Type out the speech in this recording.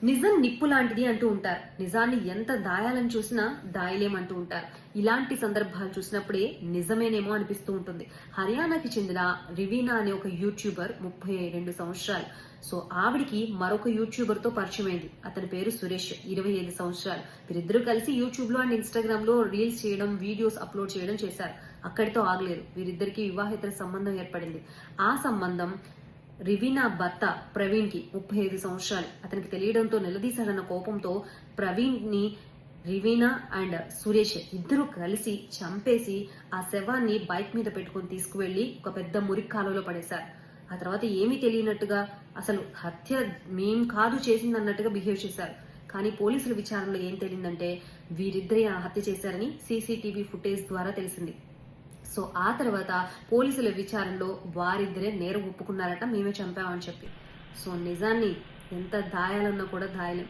నిజం నిప్పు లాంటిది అంటూ ఉంటారు. నిజాన్ని ఎంత దాయాలని చూసినా దాయలేమంటూ ఉంటారు. ఇలాంటి సందర్భాలు చూసినప్పుడే నిజమేనేమో అనిపిస్తూ ఉంటుంది. హర్యానాకి చెందిన రివీనా అనే ఒక యూట్యూబర్ 32 సంవత్సరాలు. సో ఆవిడికి మరొక యూట్యూబర్ తో పరిచయం అయింది. అతని పేరు సురేష్, 25 సంవత్సరాలు. వీరిద్దరూ కలిసి యూట్యూబ్ లో అండ్ ఇన్స్టాగ్రామ్ లో రీల్స్ చేయడం, వీడియోస్ అప్లోడ్ చేయడం చేశారు. అక్కడితో ఆగలేదు. వీరిద్దరికి వివాహేతర సంబంధం ఏర్పడింది. ఆ సంబంధం రివీనా భర్త ప్రవీణ్ కి 35 సంవత్సరాలు. అతనికి తెలియడంతో నిలదీశాడన్న కోపంతో ప్రవీణ్ ని రివీనా అండ్ సురేష్ ఇద్దరు కలిసి చంపేసి ఆ శవాన్ని బైక్ మీద పెట్టుకుని తీసుకువెళ్లి ఒక పెద్ద మురికి కాలువలో పడేశారు. ఆ తర్వాత ఏమీ తెలియనట్టుగా, అసలు హత్య మేం కాదు చేసిందన్నట్టుగా బిహేవ్ చేశారు. కానీ పోలీసుల విచారణలో ఏం తెలిసిందంటే వీరిద్దరే ఆ హత్య చేశారని సీసీటీవీ ఫుటేజ్ ద్వారా తెలిసింది. సో ఆ తర్వాత పోలీసుల విచారణలో వారిద్దరే నేరం ఒప్పుకున్నారట, మేమే చంపామని చెప్పి. సో నిజాన్ని ఎంత దాయాలన్నా కూడా దాయలేం.